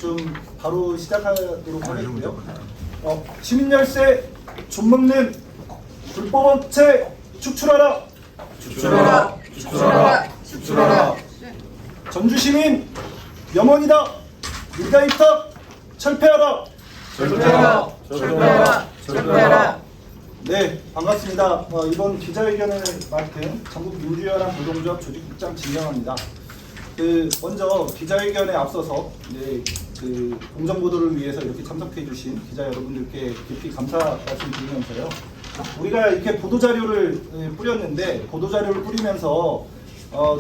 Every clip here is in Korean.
좀 바로 시작하도록 하겠고요. 시민열세 좀먹는 불법업체 축출하라! 축출하라! 축출하라! 축출하라! 전주시민 염원이다! 일가입탁 철폐하라! 철폐하라! 철폐하라! 철폐하라! 네, 반갑습니다. 이번 기자회견을 맡은 전국민주연합 노동조합 조직국장 진영합니다. 먼저 기자회견에 앞서서 공정 보도를 위해서 이렇게 참석해 주신 기자 여러분들께 깊이 감사 말씀드리면서요. 우리가 이렇게 보도 자료를 뿌렸는데 보도 자료를 뿌리면서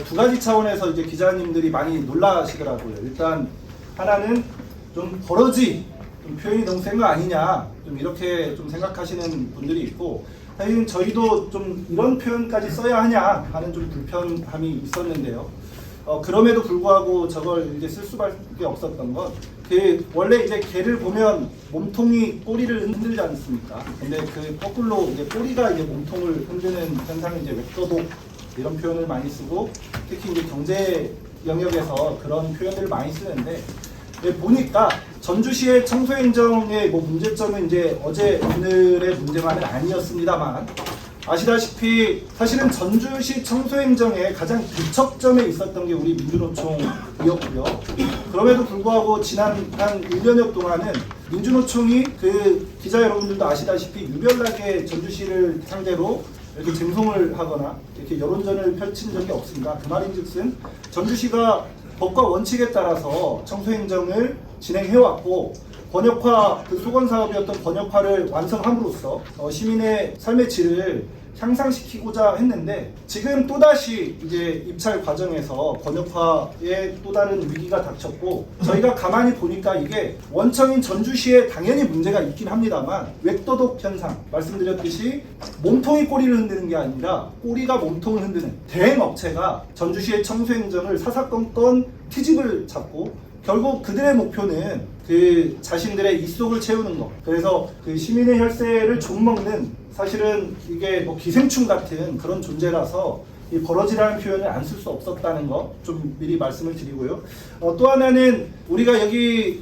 두 가지 차원에서 이제 기자님들이 많이 놀라시더라고요. 일단 하나는 좀 버러지, 좀 표현이 너무 센 거 아니냐, 좀 이렇게 좀 생각하시는 분들이 있고, 사실 저희도 좀 이런 표현까지 써야 하냐 하는 좀 불편함이 있었는데요. 그럼에도 불구하고 저걸 이제 쓸 수밖에 없었던 건, 원래 이제 개를 보면 몸통이 꼬리를 흔들지 않습니까? 근데 거꾸로 이제 꼬리가 이제 몸통을 흔드는 현상을 이제 웹도독 이런 표현을 많이 쓰고, 특히 이제 경제 영역에서 그런 표현들을 많이 쓰는데, 보니까 전주시의 청소행정의 문제점은 이제 어제 오늘의 문제만은 아니었습니다만, 아시다시피 사실은 전주시 청소행정의 가장 비척점에 있었던 게 우리 민주노총이었고요. 그럼에도 불구하고 지난 한 1년여 동안은 민주노총이 기자 여러분들도 아시다시피 유별나게 전주시를 상대로 이렇게 쟁송을 하거나 이렇게 여론전을 펼친 적이 없습니다. 그 말인즉슨 전주시가 법과 원칙에 따라서 청소행정을 진행해왔고, 번역화, 소건 사업이었던 번역화를 완성함으로써 시민의 삶의 질을 향상시키고자 했는데, 지금 또다시 이제 입찰 과정에서 번역화에 또 다른 위기가 닥쳤고, 저희가 가만히 보니까 이게 원청인 전주시에 당연히 문제가 있긴 합니다만, 웹도독 현상, 말씀드렸듯이 몸통이 꼬리를 흔드는 게 아니라 꼬리가 몸통을 흔드는 대행업체가 전주시의 청소행정을 사사건건 트집을 잡고, 결국 그들의 목표는 자신들의 입속을 채우는 것. 그래서 시민의 혈세를 좀먹는, 사실은 이게 기생충 같은 그런 존재라서 이 버러지라는 표현을 안 쓸 수 없었다는 거 좀 미리 말씀을 드리고요. 또 하나는 우리가 여기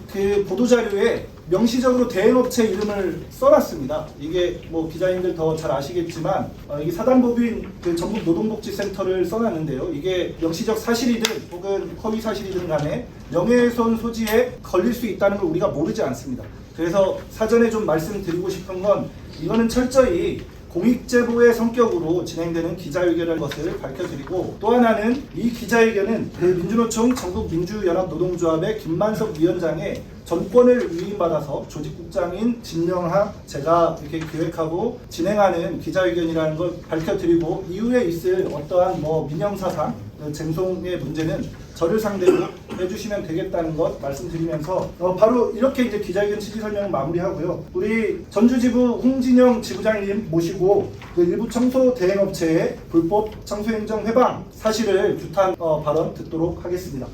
보도자료에 명시적으로 대행업체 이름을 써놨습니다. 이게 기자님들 더 잘 아시겠지만, 여기 사단법인 전국노동복지센터를 써놨는데요. 이게 명시적 사실이든 혹은 허위 사실이든 간에 명예훼손 소지에 걸릴 수 있다는 걸 우리가 모르지 않습니다. 그래서 사전에 좀 말씀드리고 싶은 건, 이거는 철저히 공익제보의 성격으로 진행되는 기자회견이라는 것을 밝혀드리고, 또 하나는 이 기자회견은 민주노총 전국민주연합노동조합의 김만석 위원장의 전권을 위임받아서 조직국장인 진명학 제가 이렇게 기획하고 진행하는 기자회견이라는 걸 밝혀드리고, 이후에 있을 어떠한 민영사상, 쟁송의 문제는 저를 상대로 해주시면 되겠다는 것 말씀드리면서 바로 이렇게 이제 기자회견 취지 설명을 마무리하고요. 우리 전주지부 홍진영 지부장님 모시고 일부 청소 대행업체의 불법 청소행정 회방 사실을 규탄 발언 듣도록 하겠습니다.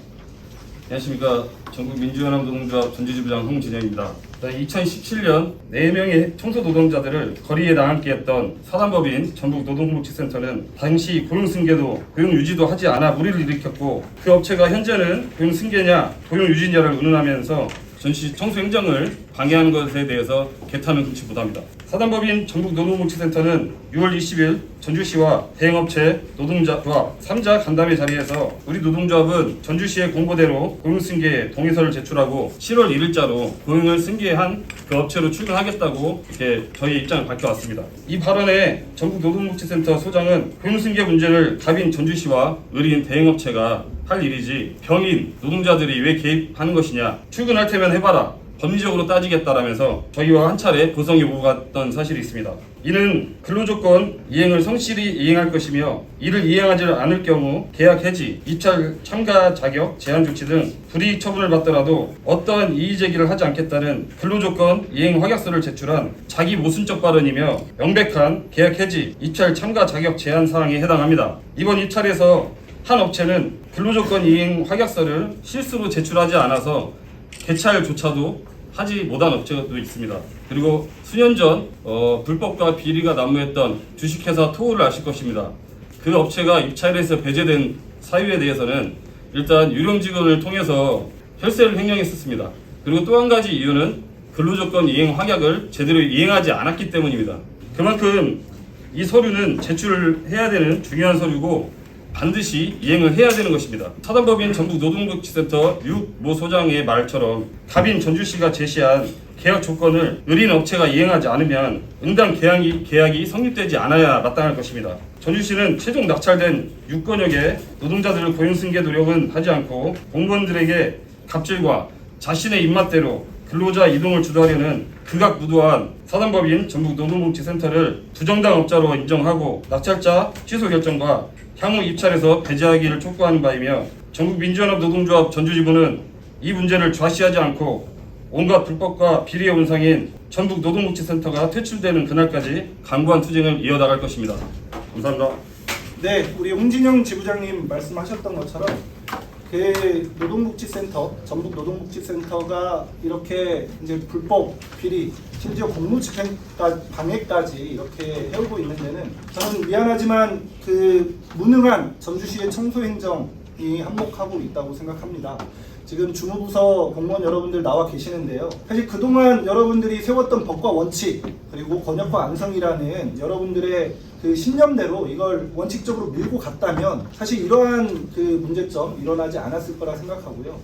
안녕하십니까. 전국민주연합노동조합 전주지부장 홍진영입니다. 2017년 4명의 청소 노동자들을 거리에 나앉게 했던 사단법인 전국노동복지센터는 당시 고용승계도 고용유지도 하지 않아 물의를 일으켰고, 그 업체가 현재는 고용승계냐 고용유지냐를 의논하면서 전시 청소행정을 방해하는 것에 대해서 개탄을 금치 못합니다. 사단법인 전국노동복지센터는 6월 20일 전주시와 대행업체 노동조합 3자 간담회 자리에서 우리 노동조합은 전주시의 공고대로 고용승계 동의서를 제출하고 7월 1일자로 고용을 승계한 그 업체로 출근하겠다고 이렇게 저희 입장을 밝혀왔습니다. 이 발언에 전국노동복지센터 소장은 고용승계 문제를 답인 전주시와 의뢰인 대행업체가 할 일이지 병인 노동자들이 왜 개입하는 것이냐, 출근할 테면 해봐라, 법리적으로 따지겠다라면서 저희와 한 차례 보성이 오고 갔던 사실이 있습니다. 이는 근로조건 이행을 성실히 이행할 것이며, 이를 이행하지 않을 경우 계약 해지, 입찰 참가 자격 제한 조치 등 불이익 처분을 받더라도 어떠한 이의 제기를 하지 않겠다는 근로조건 이행 확약서를 제출한 자기 모순적 발언이며, 명백한 계약 해지, 입찰 참가 자격 제한 사항에 해당합니다. 이번 입찰에서 한 업체는 근로조건 이행 확약서를 실수로 제출하지 않아서 개찰조차도 하지 못한 업체도 있습니다. 그리고 수년 전 불법과 비리가 난무했던 주식회사 토우를 아실 것입니다. 그 업체가 입찰에서 배제된 사유에 대해서는 일단 유령 직원을 통해서 혈세를 횡령했었습니다. 그리고 또 한 가지 이유는 근로조건 이행 확약을 제대로 이행하지 않았기 때문입니다. 그만큼 이 서류는 제출을 해야 되는 중요한 서류고 반드시 이행을 해야 되는 것입니다. 사단법인 전북노동복지센터 유모 소장의 말처럼 갑인 전주시가 제시한 계약 조건을 의뢰인 업체가 이행하지 않으면 응당 계약이 성립되지 않아야 마땅할 것입니다. 전주시는 최종 낙찰된 6건여 개 노동자들을 고용 승계 노력은 하지 않고 공무원들에게 갑질과 자신의 입맛대로 근로자 이동을 주도하려는 극악무도한 사단법인 전북노동복지센터를 부정당 업자로 인정하고 낙찰자 취소 결정과 향후 입찰에서 배제하기를 촉구하는 바이며 전국민주연합 노동조합 전주지부는 이 문제를 좌시하지 않고 온갖 불법과 비리의 온상인 전북노동복지센터가 퇴출되는 그날까지 강고한 투쟁을 이어나갈 것입니다. 감사합니다. 네, 우리 홍진영 지부장님 말씀하셨던 것처럼 그 노동복지센터, 전북노동복지센터가 이렇게 이제 불법 비리, 심지어 공무집행 방해까지 이렇게 해오고 있는 데는 저는 미안하지만 그 무능한 전주시의 청소행정이 한몫하고 있다고 생각합니다. 지금 주무부서 공무원 여러분들 나와 계시는데요. 사실 그동안 여러분들이 세웠던 법과 원칙 그리고 권역과 안성이라는 여러분들의 그 신념대로 이걸 원칙적으로 밀고 갔다면 사실 이러한 그 문제점 일어나지 않았을 거라 생각하고요.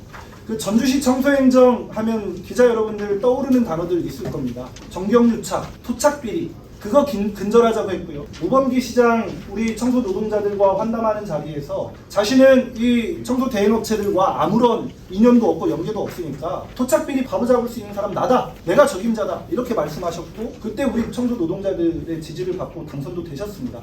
그 전주시 청소행정 하면 기자 여러분들 떠오르는 단어들 있을 겁니다. 정경유착, 토착비리 그거 근절하자고 했고요. 우범기 시장 우리 청소 노동자들과 환담하는 자리에서 자신은 이 청소 대행업체들과 아무런 인연도 없고 연계도 없으니까 토착비리 바보 잡을 수 있는 사람 나다. 내가 적임자다. 이렇게 말씀하셨고 그때 우리 청소 노동자들의 지지를 받고 당선도 되셨습니다.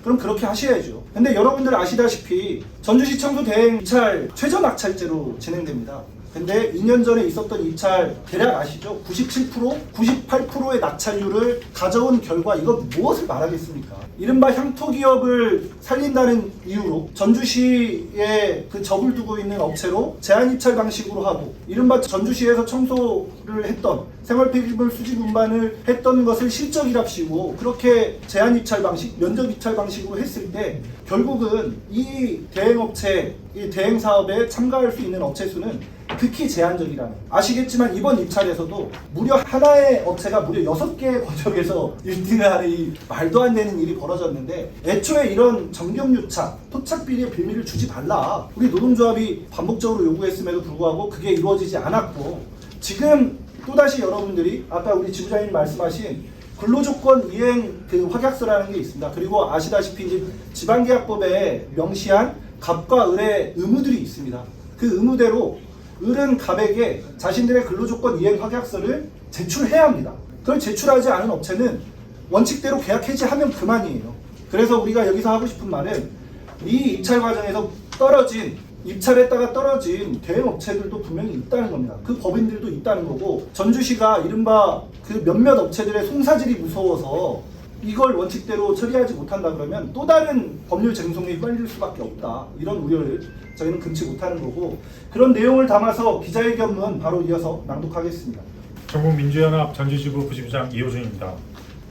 그럼 그렇게 하셔야죠. 근데 여러분들 아시다시피 전주시 청소 대행 입찰 최저 낙찰제로 진행됩니다. 근데 2년 전에 있었던 입찰 대략 아시죠? 97%, 98%의 낙찰률을 가져온 결과 이거 무엇을 말하겠습니까? 이른바 향토기업을 살린다는 이유로 전주시에 그 접을 두고 있는 업체로 제한 입찰 방식으로 하고 이른바 전주시에서 청소를 했던 생활폐기물 수집 운반을 했던 것을 실적이랍시고 그렇게 제한 입찰 방식, 면접 입찰 방식으로 했을 때 결국은 이 대행업체, 이 대행사업에 참가할 수 있는 업체 수는 극히 제한적이라는. 아시겠지만 이번 입찰에서도 무려 하나의 업체가 무려 6개의 권역에서 1등을 하는 이 말도 안 되는 일이 벌어졌는데 애초에 이런 정경유착, 토착비리의 빌미를 주지 말라. 우리 노동조합이 반복적으로 요구했음에도 불구하고 그게 이루어지지 않았고 지금 또다시 여러분들이 아까 우리 지부장님 말씀하신 근로조건 이행 그 확약서라는 게 있습니다. 그리고 아시다시피 이제 지방계약법에 명시한 갑과 을의 의무들이 있습니다. 그 의무대로 을은 갑에게 자신들의 근로조건 이행 확약서를 제출해야 합니다. 그걸 제출하지 않은 업체는 원칙대로 계약 해지하면 그만이에요. 그래서 우리가 여기서 하고 싶은 말은 이 입찰 과정에서 입찰했다가 떨어진 대행업체들도 분명히 있다는 겁니다. 그 법인들도 있다는 거고 전주시가 이른바 그 몇몇 업체들의 송사질이 무서워서 이걸 원칙대로 처리하지 못한다 그러면 또 다른 법률 쟁송에 휘말릴 수밖에 없다. 이런 우려를 저희는 금치 못하는 거고 그런 내용을 담아서 기자회견문 바로 이어서 낭독하겠습니다. 전국민주연합 전주지부 부지부장 이호준입니다.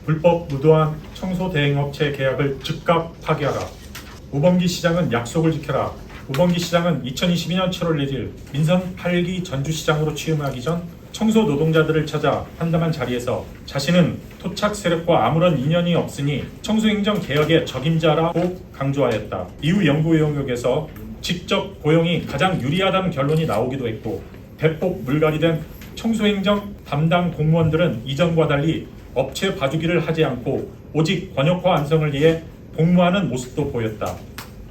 불법 무도한 청소 대행업체 계약을 즉각 파기하라. 우범기 시장은 약속을 지켜라. 우범기 시장은 2022년 7월 1일 민선 8기 전주시장으로 취임하기 전 청소 노동자들을 찾아 환담한 자리에서 자신은 토착 세력과 아무런 인연이 없으니 청소행정 개혁의 적임자라고 강조하였다. 이후 연구 영역에서 직접 고용이 가장 유리하다는 결론이 나오기도 했고 대폭 물갈이된 청소행정 담당 공무원들은 이전과 달리 업체 봐주기를 하지 않고 오직 권역화 완성을 위해 복무하는 모습도 보였다.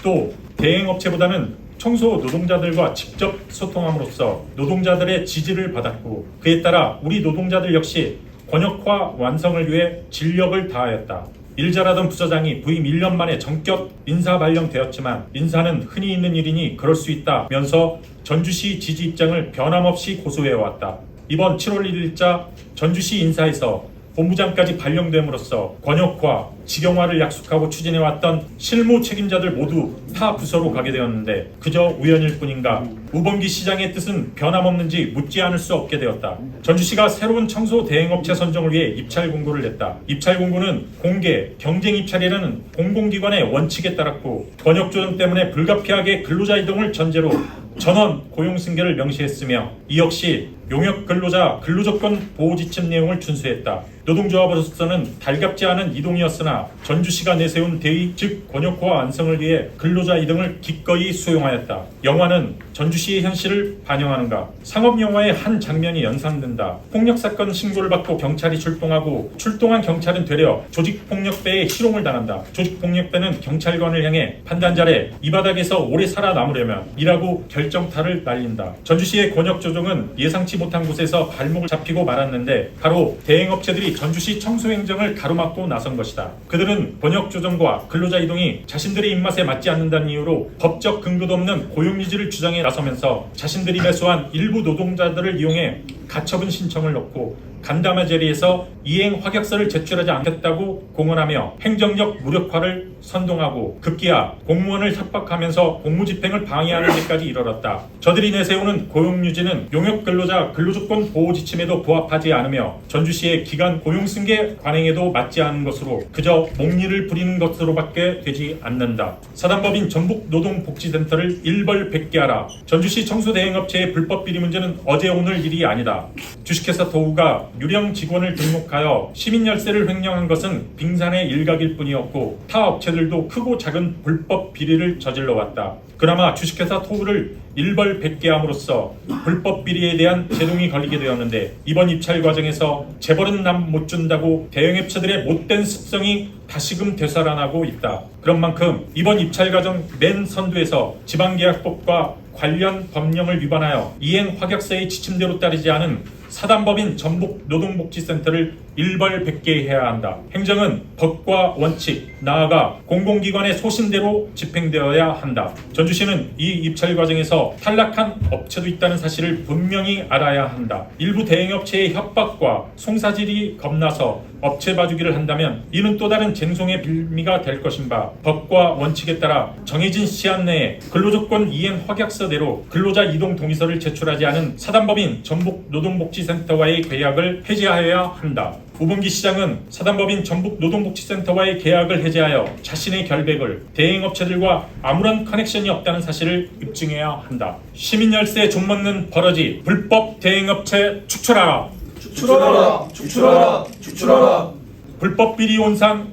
또 대행업체보다는 청소 노동자들과 직접 소통함으로써 노동자들의 지지를 받았고 그에 따라 우리 노동자들 역시 권역화 완성을 위해 진력을 다하였다. 일 잘하던 부서장이 부임 1년 만에 전격 인사 발령되었지만 인사는 흔히 있는 일이니 그럴 수 있다면서 전주시 지지 입장을 변함없이 고수해왔다. 이번 7월 1일자 전주시 인사에서 본부장까지 발령됨으로써 권역화, 직영화를 약속하고 추진해왔던 실무 책임자들 모두 타 부서로 가게 되었는데 그저 우연일 뿐인가. 우범기 시장의 뜻은 변함없는지 묻지 않을 수 없게 되었다. 전주시가 새로운 청소 대행업체 선정을 위해 입찰 공고를 냈다. 입찰 공고는 공개, 경쟁 입찰이라는 공공기관의 원칙에 따랐고 권역 조정 때문에 불가피하게 근로자 이동을 전제로 전원 고용 승계를 명시했으며 이 역시 용역 근로자 근로조건 보호 지침 내용을 준수했다. 노동조합으로서는 달갑지 않은 이동이었으나 전주시가 내세운 대의 즉 권역화 완성을 위해 근로자 이동을 기꺼이 수용하였다. 영화는 전주시의 현실을 반영하는가? 상업영화의 한 장면이 연상된다. 폭력사건 신고를 받고 경찰이 출동하고 출동한 경찰은 되려 조직폭력배의 희롱을 당한다. 조직폭력배는 경찰관을 향해 판단 잘해 이 바닥에서 오래 살아남으려면 이라고 결정타를 날린다. 전주시의 권역 조정은 예상치 못한 곳에서 발목을 잡히고 말았는데 바로 대행업체들이 전주시 청소행정을 가로막고 나선 것이다. 그들은 번역 조정과 근로자 이동이 자신들의 입맛에 맞지 않는다는 이유로 법적 근거도 없는 고용유지를 주장해 나서면서 자신들이 매수한 일부 노동자들을 이용해 가처분 신청을 넣고 간담회 자리에서 이행 확약서를 제출하지 않겠다고 공언하며 행정력 무력화를 선동하고 급기야 공무원을 협박하면서 공무집행을 방해하는 데까지 이르렀다. 저들이 내세우는 고용유지는 용역 근로자 근로조건 보호 지침에도 부합하지 않으며 전주시의 기간 고용승계 관행에도 맞지 않은 것으로 그저 목리를 부리는 것으로밖에 되지 않는다. 사단법인 전북노동복지센터를 일벌백계하라. 전주시 청소대행업체의 불법 비리 문제는 어제 오늘 일이 아니다. 주식회사 도우가 유령 직원을 등록하여 시민 열세를 횡령한 것은 빙산의 일각일 뿐이었고 타 업체들도 크고 작은 불법 비리를 저질러 왔다. 그나마 주식회사 토우를 일벌백계함으로써 불법 비리에 대한 제동이 걸리게 되었는데 이번 입찰 과정에서 재벌은 남 못 준다고 대형업체들의 못된 습성이 다시금 되살아나고 있다. 그런 만큼 이번 입찰 과정 맨 선두에서 지방계약법과 관련 법령을 위반하여 이행 확약서의 지침대로 따르지 않은 사단법인 전북노동복지센터를 일벌백계해야 한다. 행정은 법과 원칙, 나아가 공공기관의 소신대로 집행되어야 한다. 전주시는 이 입찰 과정에서 탈락한 업체도 있다는 사실을 분명히 알아야 한다. 일부 대행업체의 협박과 송사질이 겁나서 업체 봐주기를 한다면 이는 또 다른 쟁송의 빌미가 될 것인가. 법과 원칙에 따라 정해진 시한 내에 근로조건 이행 확약서대로 근로자 이동 동의서를 제출하지 않은 사단법인 전북노동복지센터와의 계약을 해지하여야 한다. 우범기 시장은 사단법인 전북노동복지센터와의 계약을 해지하여 자신의 결백을 대행업체들과 아무런 커넥션이 없다는 사실을 입증해야 한다. 시민열세 좀먹는 버러지 불법 대행업체 축출하라. 축출하라. 축출하라. 축출하라. 불법 비리 온상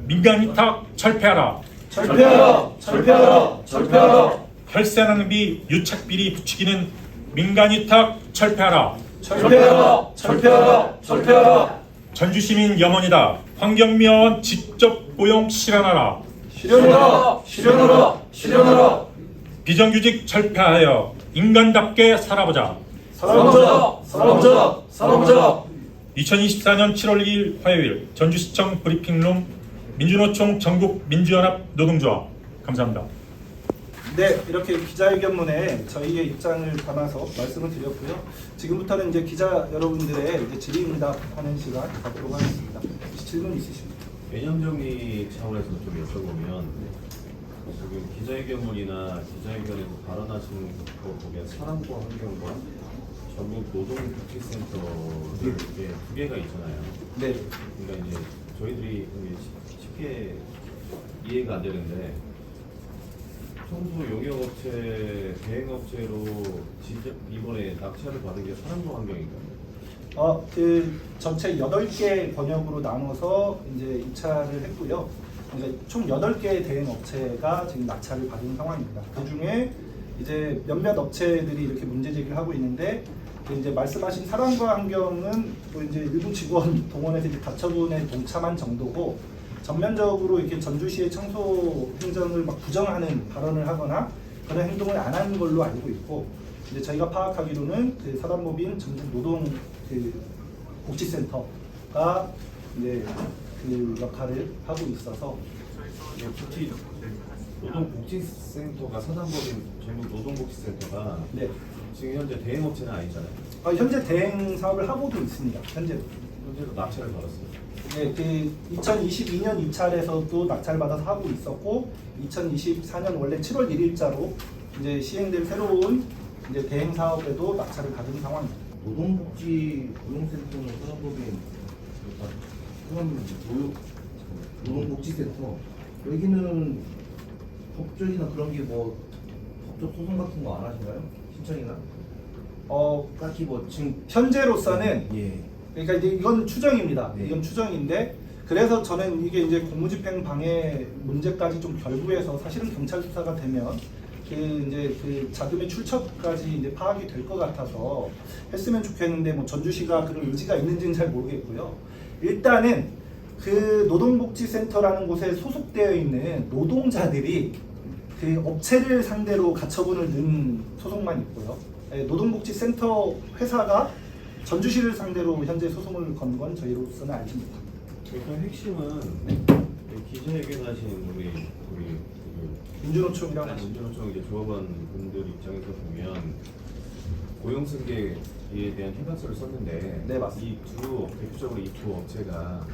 민간위탁 철폐하라. 철폐하라. 철폐하라. 철폐하라. 혈세 낭비 유착 비리 부추기는 민간위탁 철폐하라. 철폐하라. 철폐하라. 철폐하라. 전주시민 염원이다. 환경미화원 직접 고용 실현하라. 실현하라. 실현하라. 실현하라. 비정규직 철폐하여 인간답게 살아보자. 살아보자. 살아보자. 살아보자. 2024년 7월 2일 화요일 전주시청 브리핑룸 민주노총 전국 민주연합 노동조합 감사합니다. 네, 이렇게 기자회견문에 저희의 입장을 담아서 말씀을 드렸고요. 지금부터는 이제 기자 여러분들의 이제 질의응답하는 시간 갖도록 하겠습니다. 혹시 질문 있으십니까? 개념 정리 차원에서 좀 여쭤보면 지금 기자회견문이나 기자회견에서 발언하시는 거 보면 사람과 환경과 전국 노동복지센터를 이게 두 개가 있잖아요. 네. 그러니까 이제 저희들이 쉽게 이해가 안 되는데 청소 용역업체, 대행업체로 이번에 낙찰을 받은 게 사람과 환경인가요? 그 전체 8개 번역으로 나눠서 이제 입찰을 했고요. 이제 총 8개 대행 업체가 지금 낙찰을 받은 상황입니다. 그 중에 이제 몇몇 업체들이 이렇게 문제 제기를 하고 있는데 그 이제 말씀하신 사람과 환경은 또 이제 일부 직원 동원해서 이제 가처분에 동참한 정도고 전면적으로 이렇게 전주시의 청소 행정을 막 부정하는 발언을 하거나 그런 행동을 안 하는 걸로 알고 있고 이제 저희가 파악하기로는 그 사단법인 전북 노동 그 복지센터가 이제 그 역할을 하고 있어서 특히 노동복지센터가 사단법인 전국 노동복지센터가 네. 지금 현재 대행업체는 아니잖아요. 현재 대행 사업을 하고도 있습니다. 현재도 낙찰을 받았어요. 네, 그 2022년 입찰에서도 낙찰 받아서 하고 있었고 2024년 원래 7월 1일자로 이제 시행될 새로운 이제 대행 사업에도 낙찰을 받은 상황입니다. 노동복지 고용센터는 사단법인 노동복지센터 여기는 법적이나 그런 게 뭐 법적 소송 같은 거 안 하시나요? 신청이나? 딱히 뭐 지금 현재로서는 예. 그러니까 이제 이건 추정입니다. 네. 이건 추정인데 그래서 저는 이게 이제 공무집행 방해 문제까지 좀 결부해서 사실은 경찰 수사가 되면 그 이제 그 자금의 출처까지 이제 파악이 될 것 같아서 했으면 좋겠는데 뭐 전주시가 그런 의지가 있는지는 잘 모르겠고요. 일단은 그 노동복지센터라는 곳에 소속되어 있는 노동자들이 그 업체를 상대로 가처분을 넣은 소송만 있고요. 예, 노동복지센터 회사가 전주시를 상대로 현재 소송을 건 건 저희로서는 알지 못합니다. 일단 핵심은 기자회견하신 우리 민주노총이라고 하시죠. 민주노총 이제 조합원 분들 입장에서 보면 고용승계에 대한 협약서를 썼는데 네, 맞습니다. 대표적으로 이 두 업체가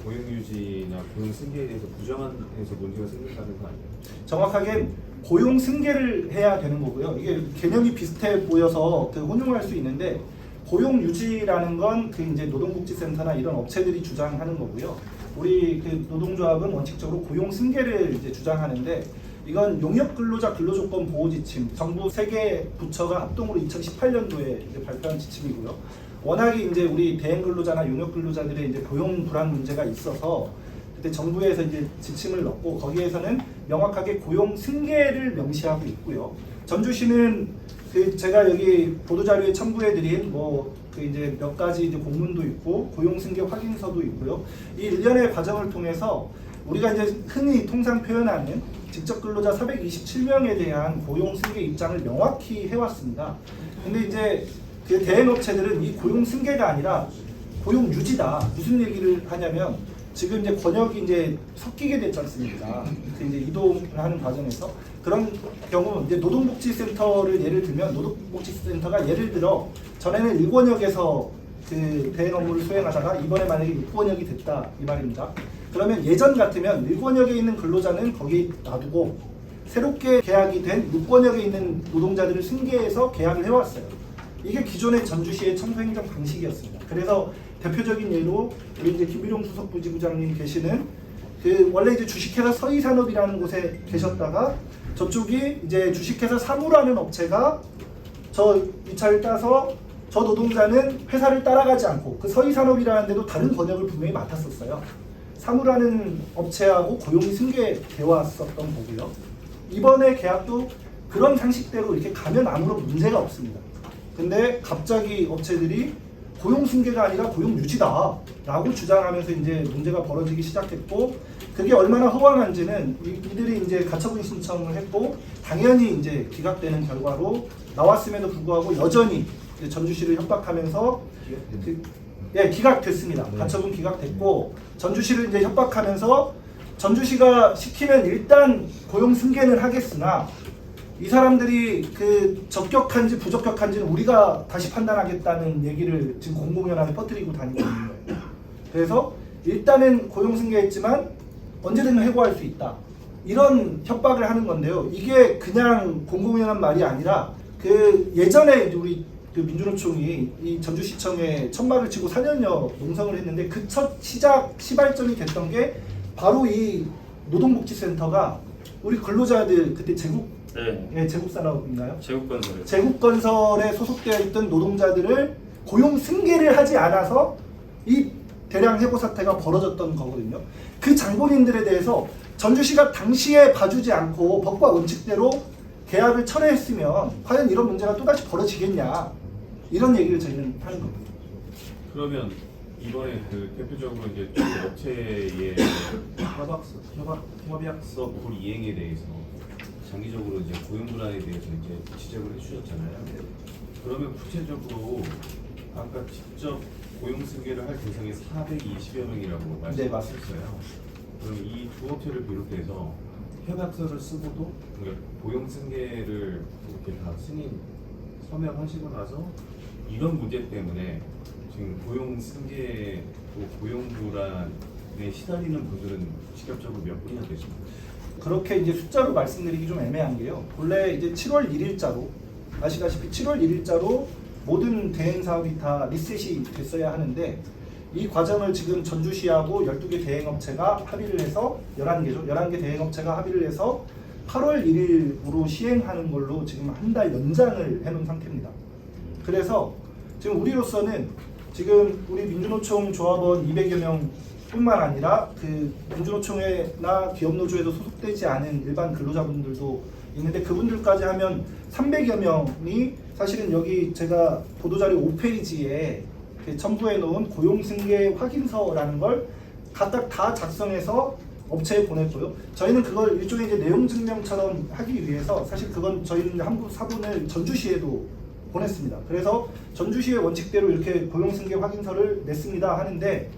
고용유지나 고용승계에 대해서 부정한에서 문제가 생긴다는 거 아니에요? 정확하게 고용 승계를 해야 되는 거고요. 이게 개념이 비슷해 보여서 그 혼용할 수 있는데 고용 유지라는 건 그 이제 노동복지센터나 이런 업체들이 주장하는 거고요. 우리 그 노동조합은 원칙적으로 고용 승계를 이제 주장하는데 이건 용역 근로자 근로조건 보호 지침, 정부 3개 부처가 합동으로 2018년도에 이제 발표한 지침이고요. 워낙에 이제 우리 대행 근로자나 용역 근로자들의 이제 고용 불안 문제가 있어서 그때 정부에서 이제 지침을 넣고 거기에서는 명확하게 고용 승계를 명시하고 있고요. 전주시는 그 제가 여기 보도자료에 첨부해드린 뭐 그 이제 몇 가지 이제 공문도 있고 고용 승계 확인서도 있고요. 이 일련의 과정을 통해서 우리가 이제 흔히 통상 표현하는 직접 근로자 427명에 대한 고용 승계 입장을 명확히 해왔습니다. 근데 이제 그 대행업체들은 이 고용 승계가 아니라 고용 유지다. 무슨 얘기를 하냐면 지금 이제 권역이 이제 섞이게 됐지 않습니까? 그 이제 이동을 하는 과정에서 그런 경우 이제 노동복지센터를 예를 들면 노동복지센터가 예를 들어 전에는 1권역에서 그 대행 업무를 수행하다가 이번에 만약에 6권역이 됐다 이 말입니다. 그러면 예전 같으면 1권역에 있는 근로자는 거기 놔두고 새롭게 계약이 된 6권역에 있는 노동자들을 승계해서 계약을 해왔어요. 이게 기존의 전주시의 청소행정 방식이었습니다. 그래서 대표적인 예로 우리 이제 김일용 수석부지부장님 계시는 그 원래 이제 주식회사 서희산업이라는 곳에 계셨다가 저쪽이 이제 주식회사 사무라는 업체가 저 위차를 따서 저 노동자는 회사를 따라가지 않고 그 서희산업이라는 데도 다른 번역을 분명히 맡았었어요. 사무라는 업체하고 고용이 승계되어 왔었던 거고요. 이번에 계약도 그런 상식대로 이렇게 가면 아무런 문제가 없습니다. 근데 갑자기 업체들이 고용 승계가 아니라 고용 유지다 라고 주장하면서 이제 문제가 벌어지기 시작했고 그게 얼마나 허황한지는 이들이 이제 가처분 신청을 했고 당연히 이제 기각되는 결과로 나왔음에도 불구하고 여전히 이제 전주시를 협박하면서 기각됐습니다. 네. 가처분 기각됐고 전주시를 이제 협박하면서 전주시가 시키면 일단 고용 승계는 하겠으나 이 사람들이 그 적격한지 부적격한지는 우리가 다시 판단하겠다는 얘기를 지금 공공연하게 퍼뜨리고 다니고 있는 거예요. 그래서 일단은 고용 승계했지만 언제든 해고할 수 있다. 이런 협박을 하는 건데요. 이게 그냥 공공연한 말이 아니라 그 예전에 우리 그 민주노총이 이 전주시청에 천막을 치고 4년여 농성을 했는데 그 첫 시발점이 됐던 게 바로 이 노동복지센터가 우리 근로자들 그때 제국산업인가요? 제국건설. 제국건설에 소속되어 있던 노동자들을 고용 승계를 하지 않아서 이 대량 해고 사태가 벌어졌던 거거든요. 그 장본인들에 대해서 전주시가 당시에 봐주지 않고 법과 원칙대로 계약을 철회했으면 과연 이런 문제가 또다시 벌어지겠냐 이런 얘기를 저희는 하는 겁니다. 그러면 이번에 그 대표적으로 이제 주 업체의 협약서 불이행에 대해서 장기적으로 이제 고용 불안에 대해서 이제 지적을 해주셨잖아요. 그러면 구체적으로 아까 직접 고용 승계를 할 대상이 420여 명이라고 말씀하셨어요. 그럼 이 두 업체를 비롯해서 협약서를 쓰고도 그러니까 고용 승계를 이렇게 다 승인 서명하시고 나서 이런 문제 때문에 지금 고용 승계 또 고용 불안에 시달리는 분들은 직접적으로 몇 분이나 되십니까? 그렇게 이제 숫자로 말씀드리기 좀 애매한 게요. 본래 이제 7월 1일자로 아시다시피 7월 1일자로 모든 대행 사업이 다 리셋이 됐어야 하는데 이 과정을 지금 전주시하고 12개 대행업체가 합의를 해서 11개죠. 11개 대행업체가 합의를 해서 8월 1일으로 시행하는 걸로 지금 한 달 연장을 해놓은 상태입니다. 그래서 지금 우리로서는 지금 우리 민주노총 조합원 200여 명뿐만 아니라 그 민주노총이나 기업노조에도 소속되지 않은 일반 근로자분들도 있는데 그분들까지 하면 300여 명이 사실은 여기 제가 보도자료 5페이지에 첨부해 놓은 고용승계 확인서라는 걸 각각 다 작성해서 업체에 보냈고요. 저희는 그걸 일종의 이제 내용 증명처럼 하기 위해서 사실 그건 저희는 한부 사본을 전주시에도 보냈습니다. 그래서 전주시의 원칙대로 이렇게 고용승계 확인서를 냈습니다 하는데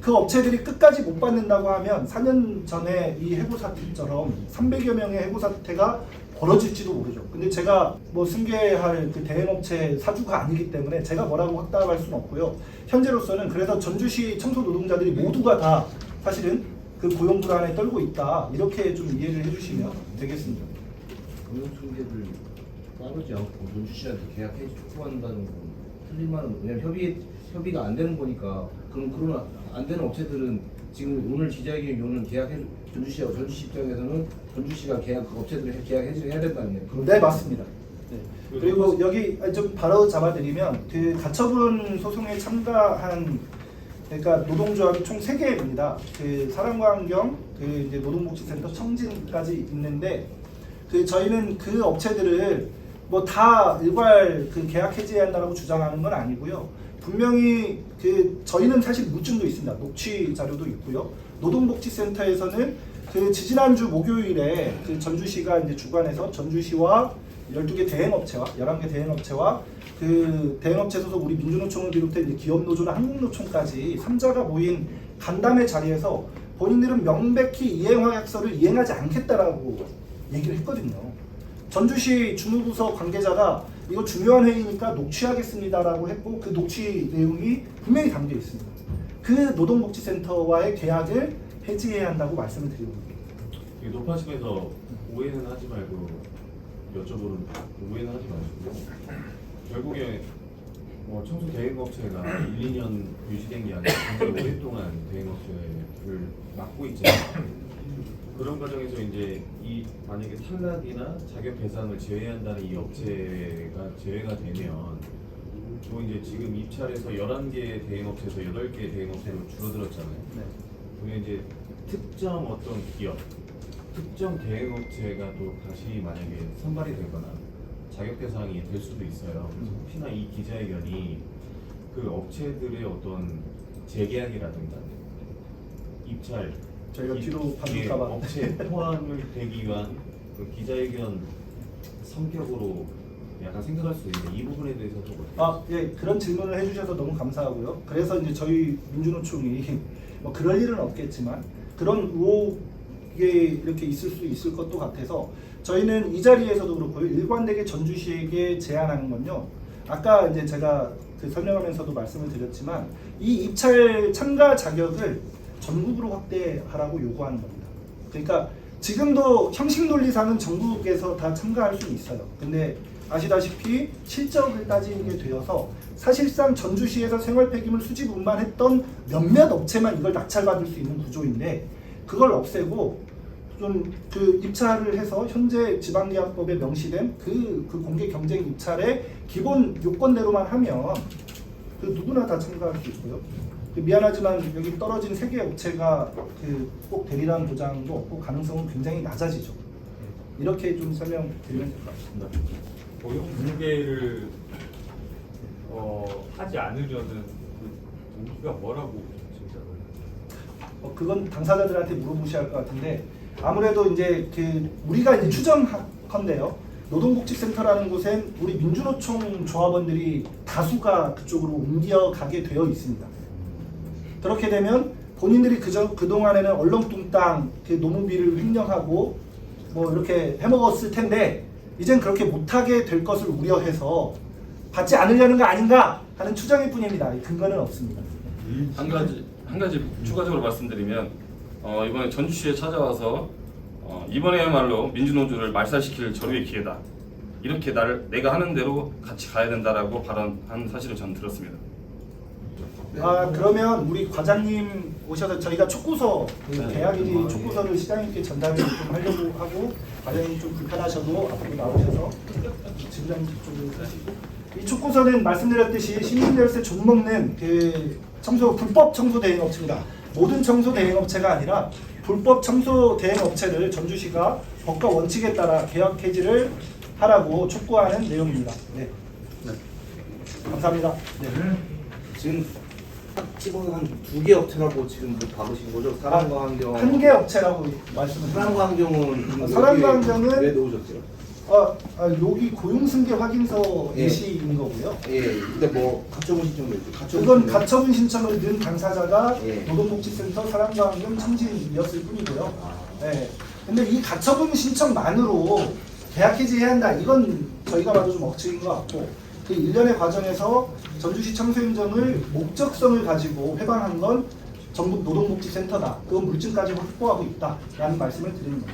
그 업체들이 끝까지 못 받는다고 하면 4년 전에 이 해고 사태처럼 300여 명의 해고 사태가 벌어질지도 모르죠. 근데 제가 뭐 승계할 그 대행업체 사주가 아니기 때문에 제가 뭐라고 확답할 수는 없고요. 현재로서는 그래서 전주시 청소 노동자들이 모두가 다 사실은 그 고용 불안에 떨고 있다. 이렇게 좀 이해를 해주시면 되겠습니다. 고용 승계를 따르지 않고 전주시한테 계약해 촉구한다는 건 틀린 말은 왜냐면 협의가 안 되는 거니까 그런 안 되는 업체들은 지금 오늘 기자회견 요는 계약해 전주시 입장에서는 전주시가 그 업체들 계약해야 된다는 얘기예요. 네, 맞습니다. 네. 그리고 여기 좀 바로 잡아드리면 그 가처분 소송에 참가한 그러니까 노동조합이 총 3개입니다. 그 사랑과환경, 그 이제 노동복지센터 청진까지 있는데 그 저희는 그 업체들을 뭐 다 일괄 그 계약 해지한다라고 주장하는 건 아니고요. 분명히 그 저희는 사실 물증도 있습니다. 녹취 자료도 있고요. 노동복지센터에서는 그 지지난주 목요일에 그 전주시가 이제 주관해서 전주시와 12개 대행업체와 11개 대행업체와 그 대행업체 소속 우리 민주노총을 비롯해 이제 기업노조나 한국노총까지 3자가 모인 간담회 자리에서 본인들은 명백히 이행화약서를 이행하지 않겠다라고 얘기를 했거든요. 전주시 주무부서 관계자가 이거 중요한 회의니까 녹취하겠습니다라고 했고 그 녹취 내용이 분명히 담겨 있습니다. 그 노동복지센터와의 계약을 해지해야 한다고 말씀을 드리고 있습니다. 이 높아심에서 오해는 하지 말고 여쭤보는 오해는 하지 마시고 결국에 뭐 청소 대행업체가 1, 2년 유지된 게 아니라 굉장히 오랫동안 대행업체를 맡고 있잖아요. 그런 과정에서 이제 이 만약에 탈락이나 자격 배상을 제외한다는 이 업체가 제외가 되면 또 이제 지금 입찰에서 11개 대행업체에서 8개 대행업체로 줄어들었잖아요. 네. 그게 이제 특정 어떤 기업, 특정 대행업체가 또 다시 만약에 선발이 되거나 자격 배상이 될 수도 있어요. 그래서 혹시나 이 기자회견이 그 업체들의 어떤 재계약이라든가 입찰 저희가 뒤로 예, 받을까 봐. 업체 포함을 되기 위한 그 기자회견 성격으로 약간 생각할 수 있는데 이 부분에 대해서 좀 어떻게 예, 그런 질문을 해주셔서 너무 감사하고요. 그래서 이제 저희 민주노총이 뭐 그럴 일은 없겠지만 그런 의혹이 이렇게 있을 수 있을 것도 같아서 저희는 이 자리에서도 그렇고요. 일관되게 전주시에게 제안하는 건요. 아까 이제 제가 그 설명하면서도 말씀을 드렸지만 이 입찰 참가 자격을 전국으로 확대하라고 요구하는 겁니다. 그러니까 지금도 형식 논리상은 전국에서 다 참가할 수 있어요. 근데 아시다시피 실적을 따지게 되어서 사실상 전주시에서 생활 폐기물 수집 운반했던 몇몇 업체만 이걸 낙찰받을 수 있는 구조인데 그걸 없애고 좀 그 입찰을 해서 현재 지방계약법에 명시된 그 공개 경쟁 입찰의 기본 요건대로만 하면 그 누구나 다 참가할 수 있고요. 미안하지만 여기 떨어진 3개 업체가 그 꼭 대리란 보장도 없고 가능성은 굉장히 낮아지죠. 이렇게 좀 설명드리면 될 것 같습니다. 고용 승계를 하지 않으려는 그 동기가 뭐라고 진짜 그건 당사자들한테 물어보셔야 할 것 같은데 아무래도 이제 그 우리가 이제 추정컨대요. 노동복지센터라는 곳엔 우리 민주노총 조합원들이 다수가 그쪽으로 옮겨가게 되어 있습니다. 그렇게 되면 본인들이 그동안에는 얼렁뚱땅 그 노무비를 횡령하고 뭐 이렇게 해먹었을 텐데 이젠 그렇게 못하게 될 것을 우려해서 받지 않으려는 거 아닌가 하는 추정일 뿐입니다. 근거는 없습니다. 한 가지 추가적으로 말씀드리면 이번에 전주시에 찾아와서 이번에야말로 민주노조를 말살시킬 절호의 기회다. 이렇게 내가 하는 대로 같이 가야 된다라고 발언한 사실을 저는 들었습니다. 그러면 우리 과장님 오셔서 저희가 촉구서 계약일이 촉구서를 시장님께 전달을 좀 하려고 하고 과장님 좀 불편하셔도 앞으로 나오셔서 지부장님 쪽으로 하시고 이 촉구서는 말씀드렸듯이 시민열세 존먹는 그 불법 청소 대행업체입니다. 모든 청소 대행업체가 아니라 불법 청소 대행업체를 전주시가 법과 원칙에 따라 계약 해지를 하라고 촉구하는 내용입니다. 네. 감사합니다. 네. 지금 딱 집어서 한 2개 업체라고 지금 뭐 박으신 거죠? 사람과 환경. 한 개 업체라고 말씀을 사람과 환경은 사람과 환경은 왜 넣으셨어요? 여기 고용승계 확인서 예. 예시인 거고요. 예, 근데 뭐 가처분 신청도 있고 그건 가처분 신청을 넣은 당사자가 예. 노동복지센터 사람과 환경 청진이었을 뿐이고요. 네. 근데 이 가처분 신청만으로 계약 해지해야 한다. 이건 저희가 봐도 좀 억측인 것 같고 그 일련의 과정에서 전주시 청소인정을 목적성을 가지고 회방한 건 전북 노동복지센터다. 그건 물증까지 확보하고 있다라는 말씀을 드립니다.